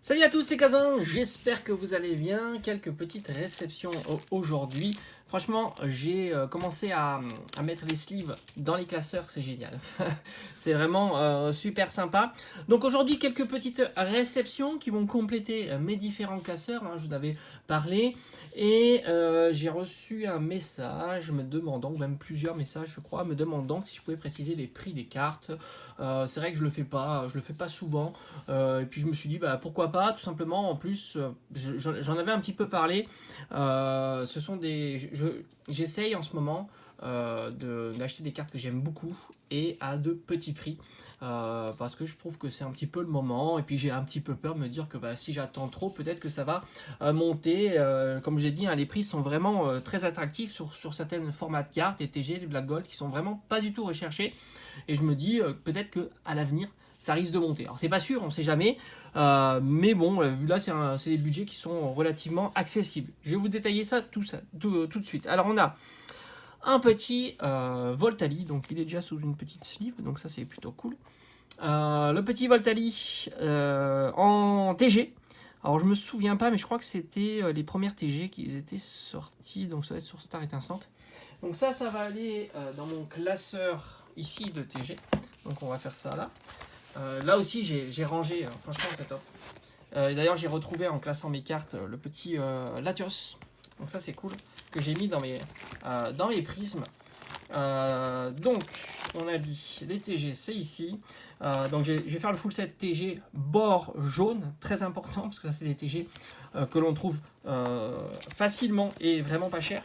Salut à tous, c'est Kazan, j'espère que vous allez bien. Quelques petites réceptions aujourd'hui. Franchement, j'ai commencé à mettre les sleeves dans les classeurs, c'est génial. C'est vraiment super sympa. Donc aujourd'hui, quelques petites réceptions qui vont compléter mes différents classeurs, hein, je vous en avais parlé. Et j'ai reçu un message me demandant, ou même plusieurs messages je crois, me demandant si je pouvais préciser les prix des cartes. C'est vrai que je le fais pas souvent. Et puis je me suis dit pourquoi pas, tout simplement. En plus, j'en avais un petit peu parlé. Ce sont j'essaye en ce moment d'acheter des cartes que j'aime beaucoup et à de petits prix. Parce que je trouve que c'est un petit peu le moment. Et puis j'ai un petit peu peur de me dire que si j'attends trop, peut-être que ça va monter. Comme j'ai dit, hein, les prix sont vraiment très attractifs sur certains formats de cartes, les TG, les Black Gold, qui sont vraiment pas du tout recherchés. Et je me dis peut-être qu'à l'avenir, ça risque de monter. Alors c'est pas sûr, on sait jamais, mais bon, là c'est des budgets qui sont relativement accessibles. Je vais vous détailler tout de suite. Alors on a un petit Voltali, donc il est déjà sous une petite sleeve, donc ça c'est plutôt cool. Le petit Voltali en TG. Alors je me souviens pas, mais je crois que c'était les premières TG qui étaient sorties, donc ça va être sur Star Instant. Donc ça va aller dans mon classeur ici de TG. Donc on va faire ça là. Là aussi j'ai rangé, franchement c'est top. D'ailleurs j'ai retrouvé en classant mes cartes le petit Latios. Donc ça c'est cool, que j'ai mis dans mes prismes. Donc on a dit les TG c'est ici. Donc je vais faire le full set TG bord jaune, très important parce que ça c'est des TG que l'on trouve facilement et vraiment pas cher.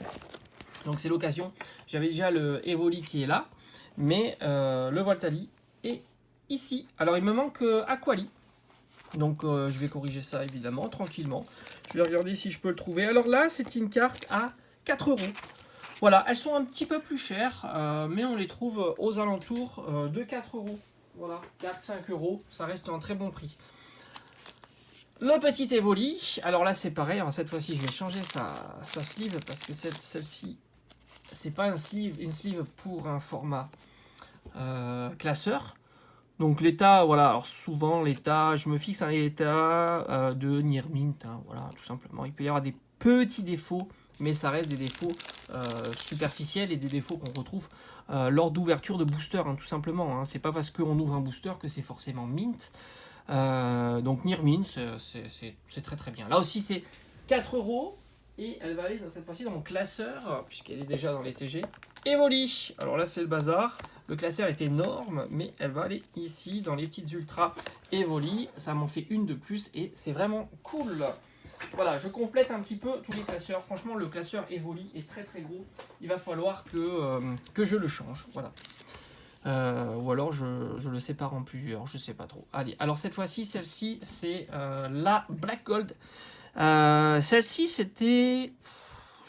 Donc c'est l'occasion. J'avais déjà le Evoli qui est là, mais le Voltali est ici. Alors il me manque Aquali. Donc je vais corriger ça évidemment, tranquillement. Je vais regarder si je peux le trouver. Alors là, c'est une carte à 4 euros. Voilà, elles sont un petit peu plus chères, mais on les trouve aux alentours de 4 euros. Voilà, 4-5 euros, ça reste un très bon prix. Le petit Evoli, alors là c'est pareil, alors cette fois-ci je vais changer sa sleeve parce que celle-ci, c'est pas une sleeve pour un format classeur. Donc l'état, voilà, alors souvent l'état, je me fixe un état de Near Mint, hein, voilà, tout simplement. Il peut y avoir des petits défauts, mais ça reste des défauts superficiels et des défauts qu'on retrouve lors d'ouverture de booster, hein, tout simplement. Hein. C'est pas parce qu'on ouvre un booster que c'est forcément Mint. Donc Near Mint, c'est très très bien. Là aussi c'est 4 euros. Et elle va aller cette fois-ci dans mon classeur, puisqu'elle est déjà dans les TG. Evoli. Alors là, c'est le bazar. Le classeur est énorme, mais elle va aller ici, dans les petites ultras Evoli. Ça m'en fait une de plus et c'est vraiment cool. Voilà, je complète un petit peu tous les classeurs. Franchement, le classeur Evoli est très très gros. Il va falloir que je le change. Voilà. Ou alors je le sépare en plusieurs, je sais pas trop. Allez, alors cette fois-ci, celle-ci, c'est la Black Gold. Celle-ci, c'était,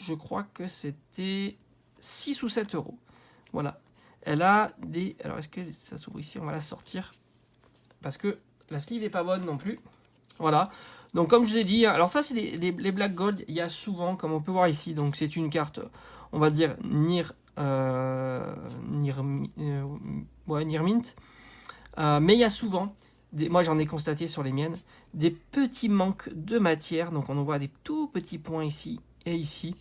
je crois que c'était 6 ou 7 euros. Voilà. Elle a des... Alors, est-ce que ça s'ouvre ici? On va la sortir. Parce que la sleeve n'est pas bonne non plus. Voilà. Donc, comme je vous ai dit, alors ça, c'est les Black Gold. Il y a souvent, comme on peut voir ici, donc c'est une carte, on va dire, Near Mint. Mais il y a souvent... moi j'en ai constaté sur les miennes, des petits manques de matière. Donc on en voit des tout petits points ici et ici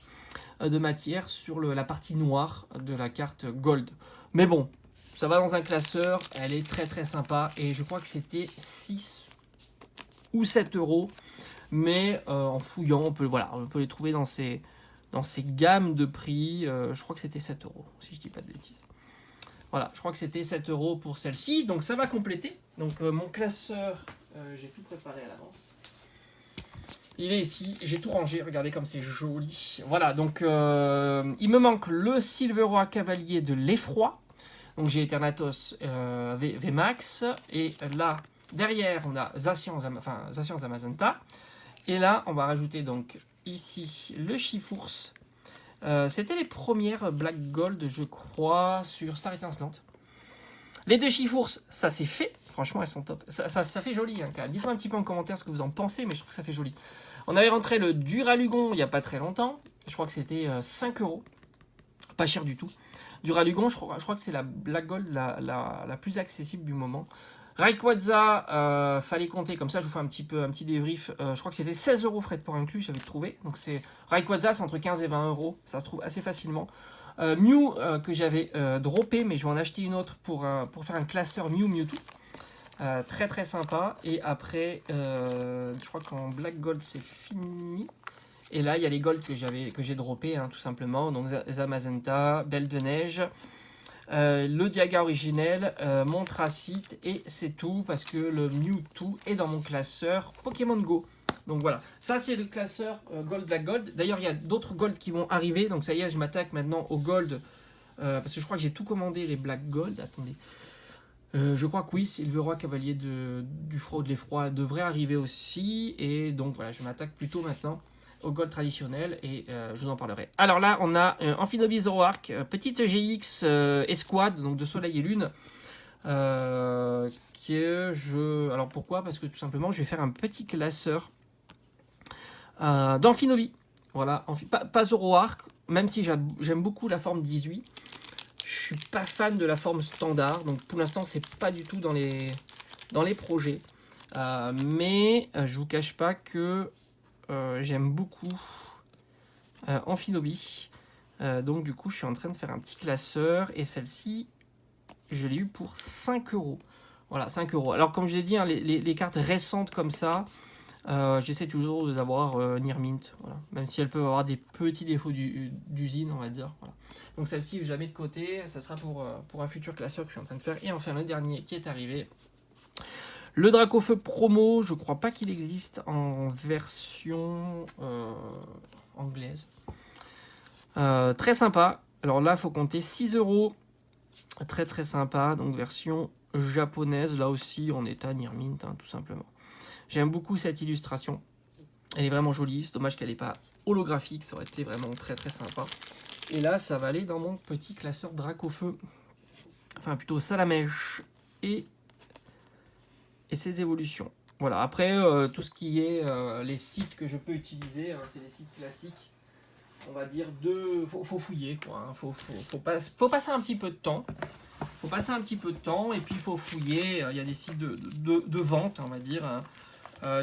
de matière sur la partie noire de la carte Gold. Mais bon, ça va dans un classeur, elle est très très sympa et je crois que c'était 6 ou 7 euros. Mais en fouillant, on peut les trouver dans ces gammes de prix. Je crois que c'était 7 euros, si je dis pas de bêtises. Voilà, je crois que c'était 7 euros pour celle-ci. Donc ça va compléter. Donc mon classeur, j'ai tout préparé à l'avance. Il est ici, j'ai tout rangé, regardez comme c'est joli. Voilà, donc il me manque le Silver Roi Cavalier de l'Effroi. Donc j'ai Eternatus VMAX. Et là, derrière, on a Zacian Zamazenta. Et là, on va rajouter donc ici le Chifours. C'était les premières Black Gold, je crois, sur Star Instant. Les deux Chifours, ça c'est fait. Franchement, elles sont top. Ça fait joli. Hein, dites-moi un petit peu en commentaire ce que vous en pensez, mais je trouve que ça fait joli. On avait rentré le Duralugon il n'y a pas très longtemps. Je crois que c'était 5 euros. Pas cher du tout. Duralugon, je crois que c'est la Black Gold la plus accessible du moment. Rayquaza, fallait compter, comme ça je vous fais un petit débrief. Je crois que c'était 16 euros frais de port inclus, j'avais trouvé. Donc c'est Rayquaza, c'est entre 15 et 20 euros, ça se trouve assez facilement. Mew, que j'avais droppé, mais je vais en acheter une autre pour faire un classeur Mew Mewtwo. Très très sympa. Et après, je crois qu'en Black Gold c'est fini. Et là, il y a les golds que j'ai droppé, hein, tout simplement. Donc Zamazenta, Belle de Neige, le Diaga originel, mon Tracite, et c'est tout parce que le Mewtwo est dans mon classeur Pokémon Go. Donc voilà, ça c'est le classeur Gold Black Gold. D'ailleurs, il y a d'autres Gold qui vont arriver. Donc ça y est, je m'attaque maintenant au Gold. Parce que je crois que j'ai tout commandé les Black Gold. Attendez. Je crois que oui, Silveroi Cavalier du Froid de l'Effroi devrait arriver aussi. Et donc voilà, je m'attaque plutôt maintenant au Gold traditionnel et je vous en parlerai. Alors là, on a Amphinobis Zoroark, petite GX Escouade, donc de Soleil et Lune. Alors pourquoi? Parce que tout simplement, je vais faire un petit classeur d'Amphinobis. Voilà, pas Zoroark, même si j'aime beaucoup la forme 18. Je suis pas fan de la forme standard, donc pour l'instant c'est pas du tout dans les projets. Mais je vous cache pas que j'aime beaucoup Amphinobis. Donc du coup je suis en train de faire un petit classeur et celle-ci je l'ai eu pour 5 euros. Voilà, 5 euros. Alors comme je l'ai dit, hein, les cartes récentes comme ça, j'essaie toujours d'avoir Near Mint, voilà. Même si elles peuvent avoir des petits défauts d'usine, on va dire. Voilà. Donc celle-ci, je la mets de côté, ça sera pour un futur classeur que je suis en train de faire. Et enfin le dernier qui est arrivé, le Dracofeu promo, je crois pas qu'il existe en version anglaise. Très sympa. Alors là, il faut compter 6 euros. Très très sympa. Donc version japonaise. Là aussi, on est à Near Mint, hein, tout simplement. J'aime beaucoup cette illustration. Elle est vraiment jolie. C'est dommage qu'elle n'est pas holographique. Ça aurait été vraiment très très sympa. Et là, ça va aller dans mon petit classeur Dracofeu. Enfin, plutôt Salamèche et ses évolutions. Voilà. Après, tout ce qui est les sites que je peux utiliser, hein, c'est les sites classiques. On va dire faut fouiller, quoi. Hein. Faut passer un petit peu de temps. Faut passer un petit peu de temps et puis il faut fouiller. Il y a des sites de vente, on va dire. Hein.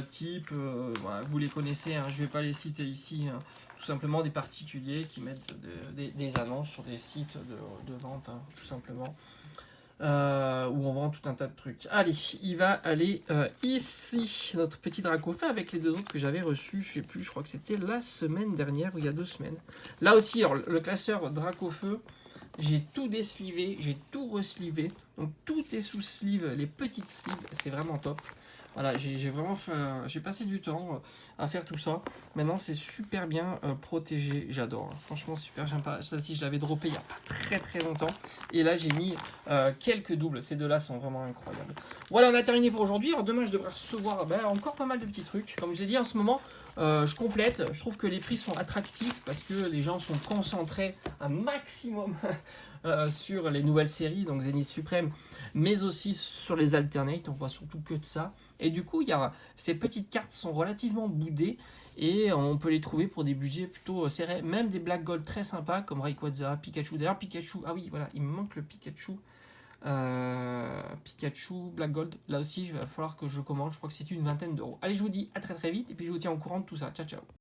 Type, voilà, vous les connaissez, hein, je ne vais pas les citer ici, hein, tout simplement des particuliers qui mettent des annonces sur des sites de vente, hein, tout simplement, où on vend tout un tas de trucs. Allez, il va aller ici, notre petit Dracofeu avec les deux autres que j'avais reçus, je sais plus, je crois que c'était la semaine dernière ou il y a 2 semaines. Là aussi, alors, le classeur Dracofeu, j'ai tout déslivé, j'ai tout reslivé, donc tout est sous sleeve, les petites sleeves, c'est vraiment top. Voilà, j'ai vraiment fait, j'ai passé du temps à faire tout ça. Maintenant, c'est super bien protégé. J'adore. Hein. Franchement, super sympa. Celle-ci, je l'avais droppé il n'y a pas très très longtemps. Et là, j'ai mis quelques doubles. Ces deux-là sont vraiment incroyables. Voilà, on a terminé pour aujourd'hui. Alors demain, je devrais recevoir encore pas mal de petits trucs. Comme je l'ai dit, en ce moment, je complète. Je trouve que les prix sont attractifs parce que les gens sont concentrés un maximum sur les nouvelles séries, donc Zénith Suprême, mais aussi sur les alternates. On voit surtout que de ça. Et du coup, ces petites cartes sont relativement boudées et on peut les trouver pour des budgets plutôt serrés. Même des Black Gold très sympas comme Rayquaza, Pikachu. D'ailleurs, Pikachu, ah oui, voilà, il me manque le Pikachu. Pikachu, Black Gold. Là aussi, il va falloir que je commande. Je crois que c'est une vingtaine d'euros. Allez, je vous dis à très très vite et puis je vous tiens au courant de tout ça. Ciao, ciao.